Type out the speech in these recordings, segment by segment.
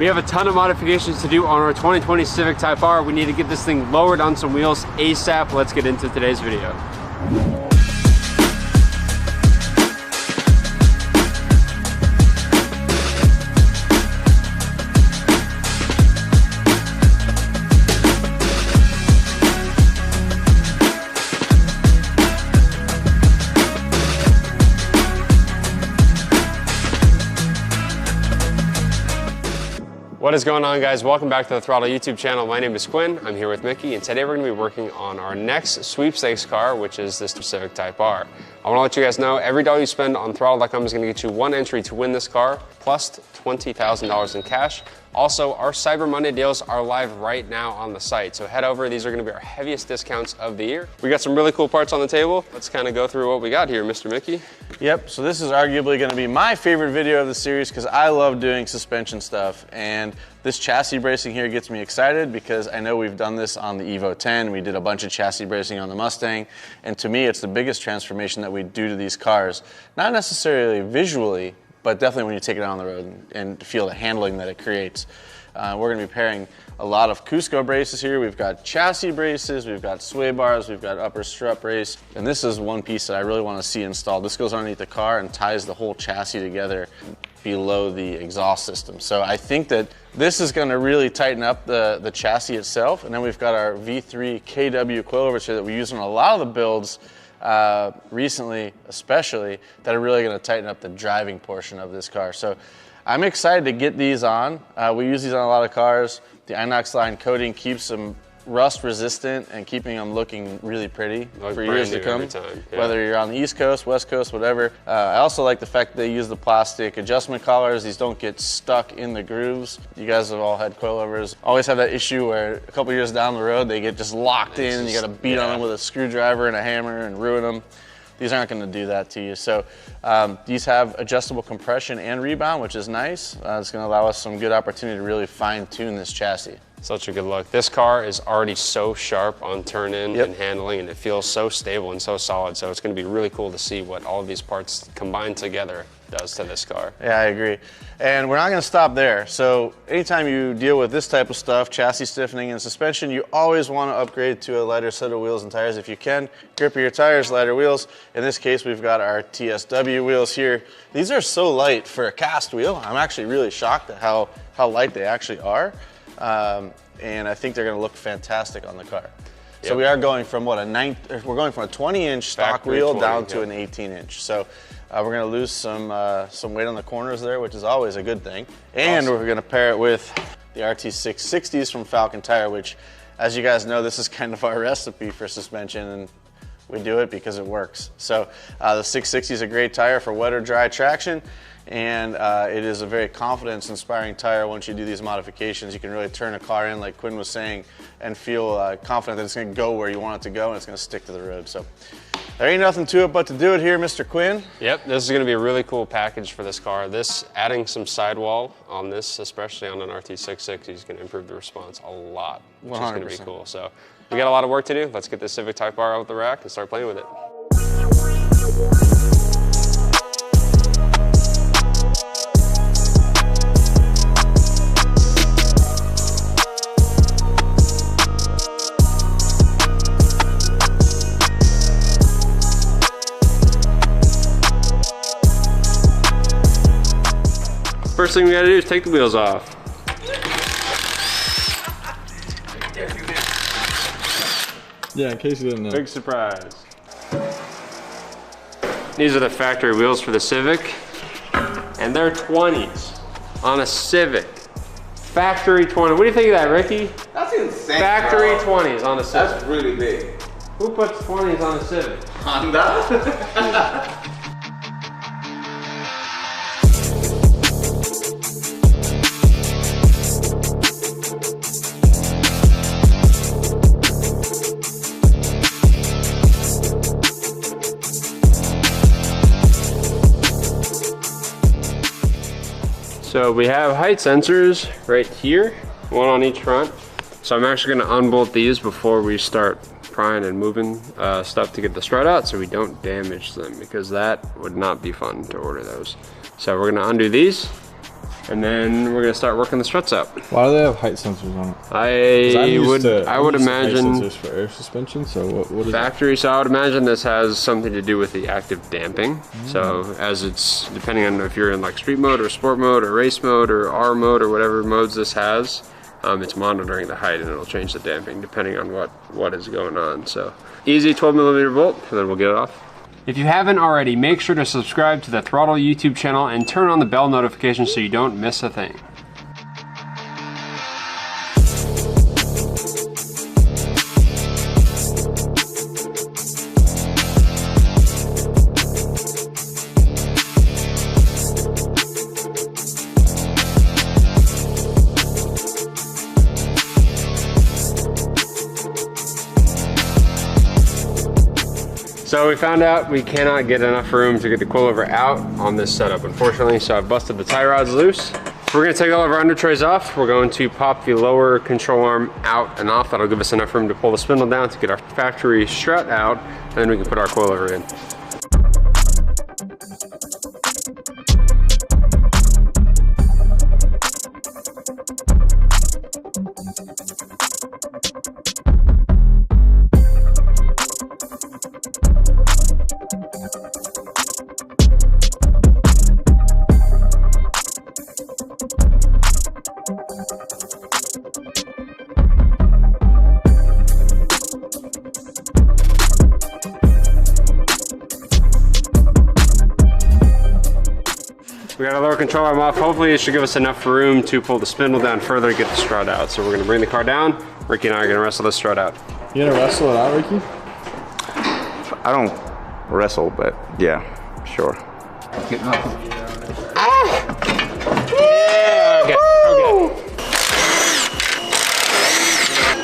We have a ton of modifications to do on our 2020 Civic Type R. We need to get this thing lowered on some wheels ASAP. Let's get into today's video. What is going on, guys? Welcome back to the Throttle YouTube channel. My name is Quinn. I'm here with Mickey, and today we're going to be working on our next sweepstakes car, which is this Civic Type R. I want to let you guys know every dollar you spend on throttle.com is going to get you one entry to win this car, plus $20,000 in cash. Also, our Cyber Monday deals are live right now on the site, so head over. These are going to be our heaviest discounts of the year. We got some really cool parts on the table. Let's kind of go through what we got here, Mr. Mickey. Yep, so this is arguably going to be my favorite video of the series because I love doing suspension stuff, and this chassis bracing here gets me excited because I know we've done this on the Evo 10. We did a bunch of chassis bracing on the Mustang, and to me it's the biggest transformation that we do to these cars. Not necessarily visually, but definitely when you take it out on the road and feel the handling that it creates. We're going to be pairing a lot of Cusco braces here. We've got chassis braces, we've got sway bars, we've got upper strut brace, and this is one piece that I really want to see installed. This goes underneath the car and ties the whole chassis together below the exhaust system. So I think that this is going to really tighten up the chassis itself. And then we've got our V3 KW coilovers here that we use on a lot of the builds recently, especially, that are really going to tighten up the driving portion of this car. So I'm excited to get these on. We use these on a lot of cars. The Inox line coating keeps them rust resistant and keeping them looking really pretty for years to come. Yeah. Whether you're on the East Coast, West Coast, whatever. I also like the fact that they use the plastic adjustment collars. These don't get stuck in the grooves. You guys have all had coilovers. Always have that issue where a couple years down the road they get just locked in and you got to beat on them with a screwdriver and a hammer and ruin them. These aren't going to do that to you. So these have adjustable compression and rebound, which is nice. It's going to allow us some good opportunity to really fine tune this chassis. Such a good look. This car is already so sharp on turn-in and handling, and it feels so stable and so solid. So it's going to be really cool to see what all of these parts combined together does to this car. Yeah, I agree. And we're not going to stop there. So anytime you deal with this type of stuff, chassis stiffening and suspension, you always want to upgrade to a lighter set of wheels and tires if you can. Grippier tires, lighter wheels. In this case, we've got our TSW wheels here. These are so light for a cast wheel. I'm actually really shocked at how light they actually are. And I think they're going to look fantastic on the car. Yep. So we are going from what we're going from a 20-inch stock wheel down to an 18-inch. So we're going to lose some weight on the corners there, which is always a good thing. And we're going to pair it with the RT660s from Falcon Tire, which, as you guys know, this is kind of our recipe for suspension, and we do it because it works. So the 660 is a great tire for wet or dry traction. And it is a very confidence-inspiring tire. Once you do these modifications, you can really turn a car in, like Quinn was saying, and feel confident that it's going to go where you want it to go and it's going to stick to the road. So there ain't nothing to it but to do it here, Mr. Quinn. Yep, this is going to be a really cool package for this car. Adding some sidewall on this, especially on an RT660, is going to improve the response a lot, which 100%. Is going to be cool. So we got a lot of work to do. Let's get this Civic Type R out of the rack and start playing with it. First thing we gotta do is take the wheels off. Yeah, in case you didn't know. Big surprise. These are the factory wheels for the Civic, and they're 20s on a Civic. Factory 20. What do you think of that, Ricky? That's insane. Factory 20s on a Civic. That's really big. Who puts 20s on a Civic? Honda. So we have height sensors right here, one on each front. So I'm actually gonna unbolt these before we start prying and moving stuff to get the strut out so we don't damage them, because that would not be fun to order those. So we're gonna undo these, And then we're gonna start working the struts out. Why do they have height sensors on it? I would imagine height sensors for air suspension. So what is factory. So I would imagine this has something to do with the active damping. So as it's depending on if you're in like street mode or sport mode or race mode or R mode or whatever modes this has, it's monitoring the height and it'll change the damping depending on what is going on. So easy 12mm bolt, and then we'll get it off. If you haven't already, make sure to subscribe to the Throttle YouTube channel and turn on the bell notification so you don't miss a thing. So we found out we cannot get enough room to get the coilover out on this setup, unfortunately, so I've busted the tie rods loose. We're gonna take all of our under trays off. We're going to pop the lower control arm out and off. That'll give us enough room to pull the spindle down to get our factory strut out, and then we can put our coilover in. We got our lower control arm off. Hopefully it should give us enough room to pull the spindle down further and get the strut out. So we're gonna bring the car down. Ricky and I are gonna wrestle the strut out. You gonna wrestle it out, Ricky? I don't wrestle, but yeah, sure. Okay.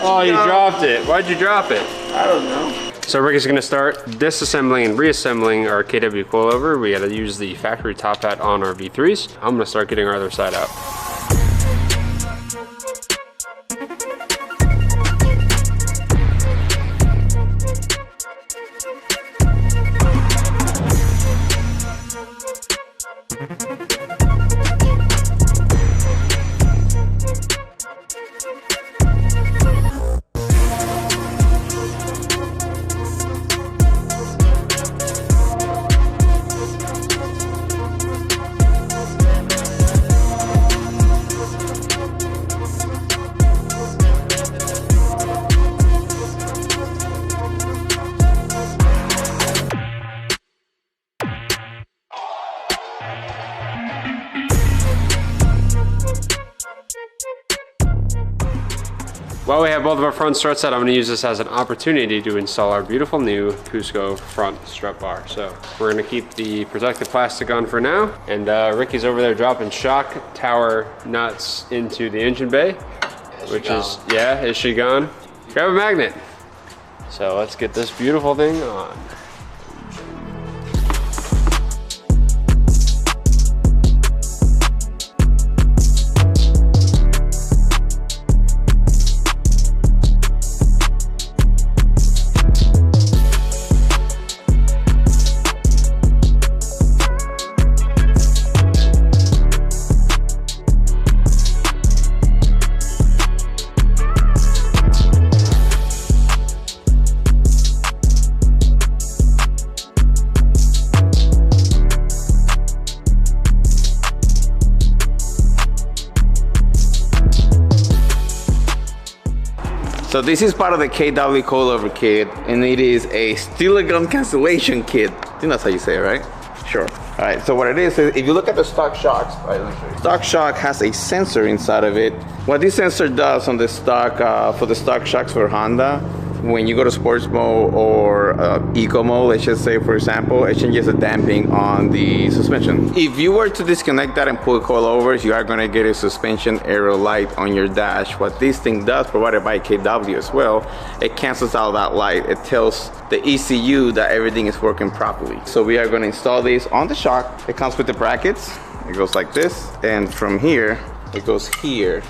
Oh, you dropped it. Why'd you drop it? I don't know. So Ricky's gonna start disassembling and reassembling our KW coilover. We gotta use the factory top hat on our V3s. I'm gonna start getting our other side out. While we have both of our front struts out, I'm gonna use this as an opportunity to install our beautiful new Cusco front strut bar. So we're gonna keep the protective plastic on for now, and Ricky's over there dropping shock tower nuts into the engine bay, which is, yeah, is she gone? Grab a magnet. So let's get this beautiful thing on. So this is part of the KW coilover kit, and it is a steel gun cancellation kit. I think that's how you say it, right? Sure. All right, so what it is if you look at the stock shocks, right, let me show you. Stock shock has a sensor inside of it. What this sensor does on the stock, for the stock shocks for Honda, when you go to sports mode or eco mode, let's just say, for example, it changes the damping on the suspension. If you were to disconnect that and pull coilovers, you are gonna get a suspension aero light on your dash. What this thing does, provided by KW as well, it cancels out that light. It tells the ECU that everything is working properly. So we are gonna install this on the shock. It comes with the brackets. It goes like this, and from here, it goes here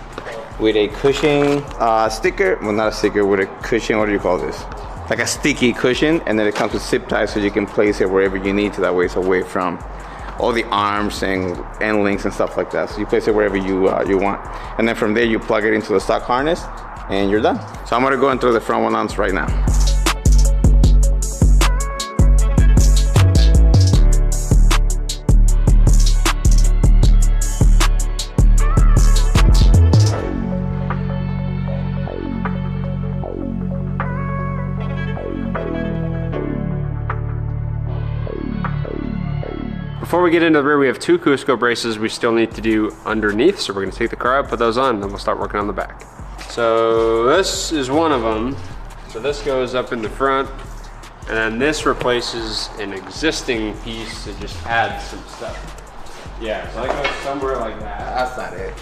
with a cushion sticker. Well, not a sticker, with a cushion, what do you call this? Like a sticky cushion, and then it comes with zip ties so you can place it wherever you need to, that way it's away from all the arms and end links and stuff like that. So you place it wherever you want. And then from there you plug it into the stock harness and you're done. So I'm gonna go and throw the front one on right now. Before we get into the rear, we have 2 Cusco braces we still need to do underneath. So we're gonna take the car out, put those on, and then we'll start working on the back. So this is one of them. So this goes up in the front, and then this replaces an existing piece to just add some stuff. Yeah, so that goes somewhere like that. That's not it.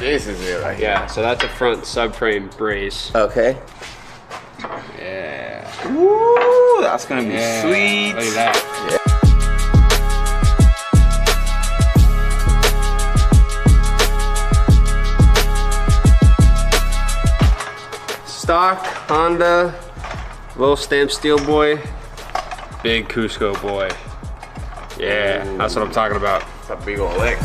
This is it right here. Yeah, so that's a front subframe brace. Okay. Yeah. Woo, that's gonna be sweet. Look at that. Yeah. Stock Honda, little stamp steel boy, big Cusco boy. Yeah, that's what I'm talking about. It's a big old X.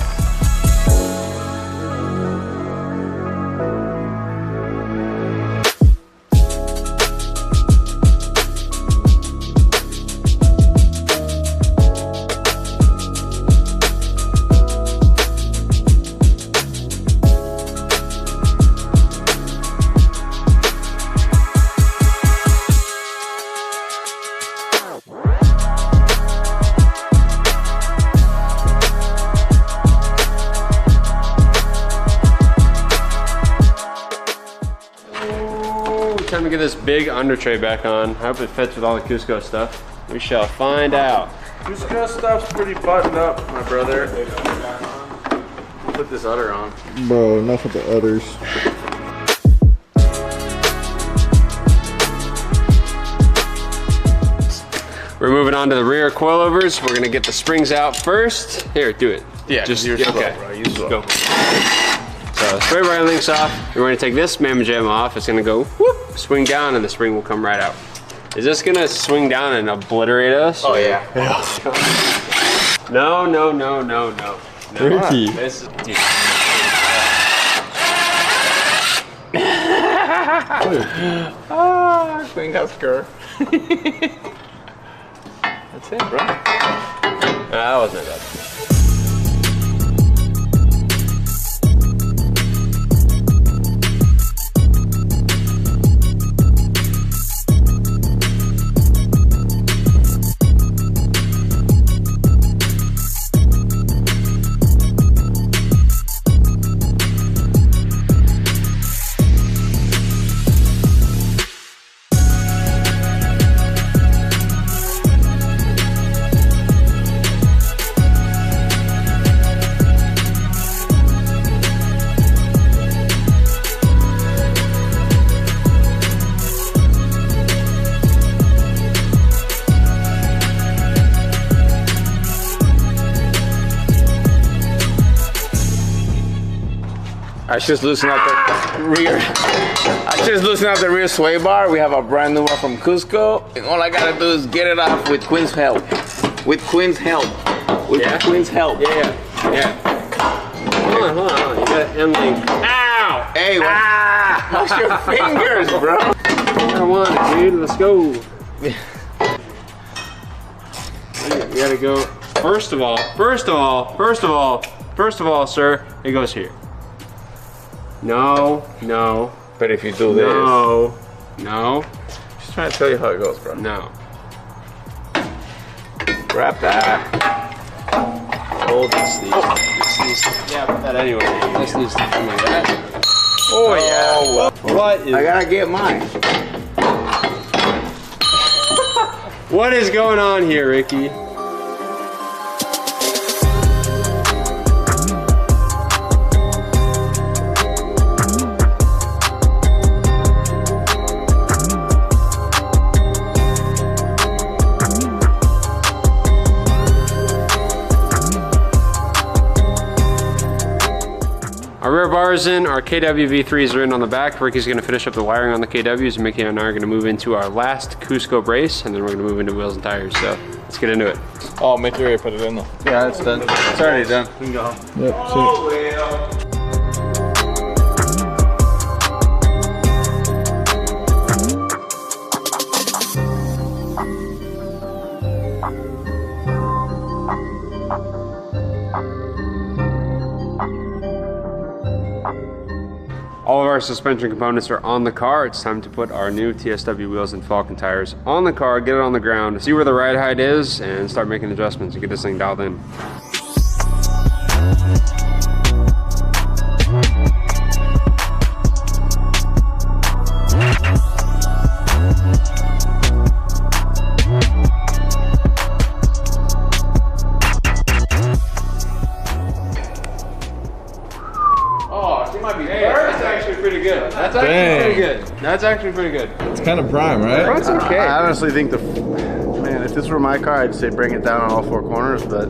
Time to get this big under tray back on. I hope it fits with all the Cusco stuff. We shall find out. Cusco stuff's pretty buttoned up, my brother. Put this udder on. Bro, enough with the others. We're moving on to the rear coilovers. We're gonna get the springs out first. Here, do it. Yeah, just you're slow, okay. bro. You slow. Go. So spray bar links off. We're going to take this mamma jam off. It's going to go whoop, swing down, and the spring will come right out. Is this going to swing down and obliterate us? Oh yeah. No, no, no, no, no. Ricky. This is dude. Ah, Queen got scared. That's it, bro. That wasn't bad. I just loosened up the rear. I just loosened up the rear sway bar. We have a brand new one from Cusco, and all I gotta do is get it off with Quinn's help. With Quinn's help. With Quinn's help. Yeah. Hold on. You got an end link. Ow! Hey, wash your fingers, bro. I don't want it, dude. Let's go. You gotta go. First of all, sir, it goes here. No. But if you do this. No. Just trying to tell you how it goes, bro. No. Grab that. Hold this needs yeah, put that anyway. This needs to come like that. Oh, yeah. What is... I gotta get mine. What is going on here, Ricky? Our rear bars car's in, our KW V3s are in on the back. Ricky's gonna finish up the wiring on the KWs, and Mickey and I are gonna move into our last Cusco brace, and then we're gonna move into wheels and tires. So let's get into it. Oh, Mickey already put it in though. Yeah, it's done. It's already done. We can go home. Yep. Oh, All of our suspension components are on the car. It's time to put our new TSW wheels and Falcon tires on the car, get it on the ground, see where the ride height is, and start making adjustments and get this thing dialed in. That's actually pretty good. That's actually pretty good. It's kind of prime, right? Front's okay. I honestly think man, if this were my car, I'd say bring it down on all four corners, but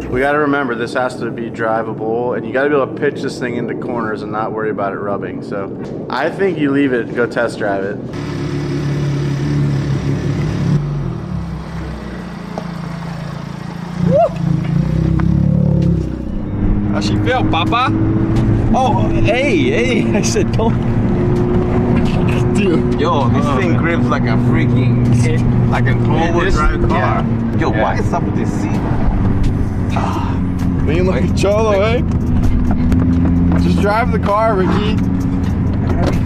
we got to remember this has to be drivable, and you got to be able to pitch this thing into corners and not worry about it rubbing. So I think you leave it, go test drive it. How she feel, Papa? Oh, hey, I said don't. Dude. yo, this thing grips like a freaking, like an all-wheel drive car. Yeah. Yo, why is up with this seat? Lean like a cholo, eh? Just drive the car, Ricky.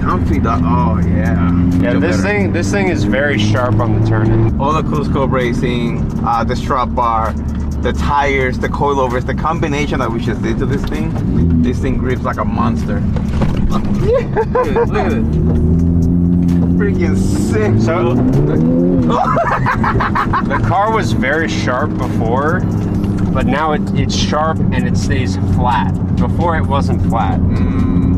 Comfy, dog. Oh yeah. Yeah, Feel this better. thing is very sharp on the turning. All the Cusco bracing, the strut bar, the tires, the coilovers, the combination that we just did to this thing grips like a monster. Look at it. Freaking sick. So the car was very sharp before, but now it's sharp and it stays flat. Before it wasn't flat.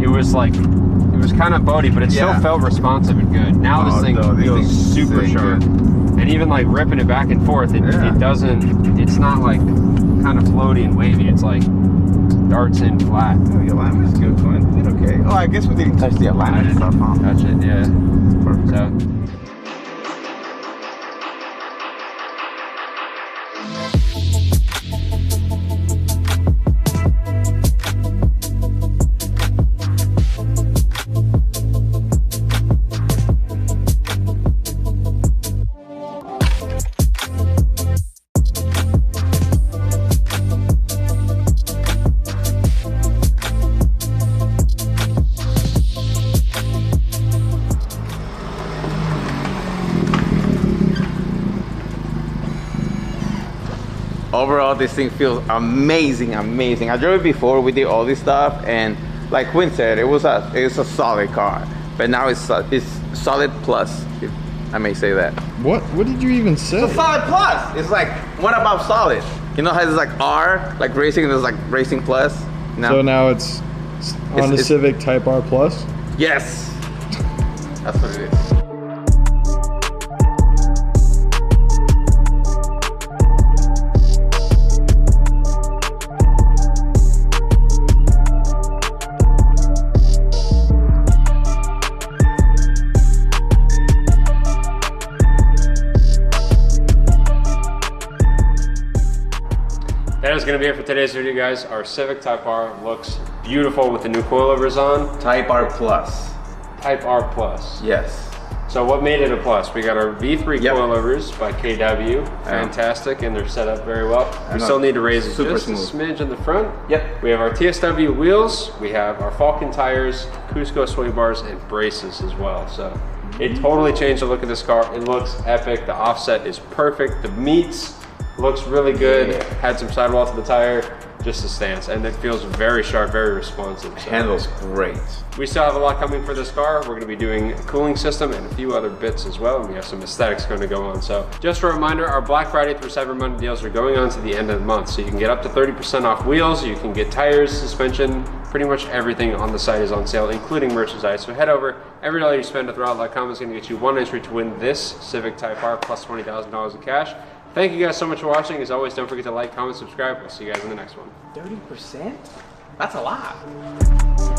It was like, it was kind of boaty, but it still felt responsive and good. Now this thing feels super sharp. And even like ripping it back and forth, it doesn't, it's not like kind of floaty and wavy. It's like darts in flat. Oh, your alignment is good, Quinn. Did okay. Oh, I guess we didn't touch the alignment stuff, huh? Touch it, yeah. Perfect. So. Overall, this thing feels amazing. I drove it before, we did all this stuff, and like Quinn said, it's a solid car. But now it's solid plus, if I may say that. What did you even say? It's a solid plus. It's like one above solid. You know how there's like R, like racing, and there's like racing plus. No. So now it's on the Civic Type R Plus? Yes. That's what it is. That is going to be it for today's video, guys. Our Civic Type R looks beautiful with the new coilovers on. Type R Plus. Type R Plus. Yes. So what made it a plus? We got our V3 coilovers by KW. Fantastic, and they're set up very well. We still need to raise it just a smidge in the front. Yep. We have our TSW wheels. We have our Falcon tires, Cusco sway bars, and braces as well. So it totally changed the look of this car. It looks epic. The offset is perfect. The meats looks really good. Had some sidewall to the tire, just the stance, and it feels very sharp, very responsive. So Handles great. we still have a lot coming for this car. We're going to be doing a cooling system and a few other bits as well, and we have some aesthetics going to go on. So just a reminder, our Black Friday through Cyber Monday deals are going on to the end of the month, so you can get up to 30% off wheels, you can get tires, suspension, pretty much everything on the site is on sale, including merchandise. So head over. Every dollar you spend at throttle.com is going to get you one entry to win this Civic Type R plus $20,000 in cash. Thank you guys so much for watching. As always, don't forget to like, comment, subscribe. We'll see you guys in the next one. 30%? That's a lot.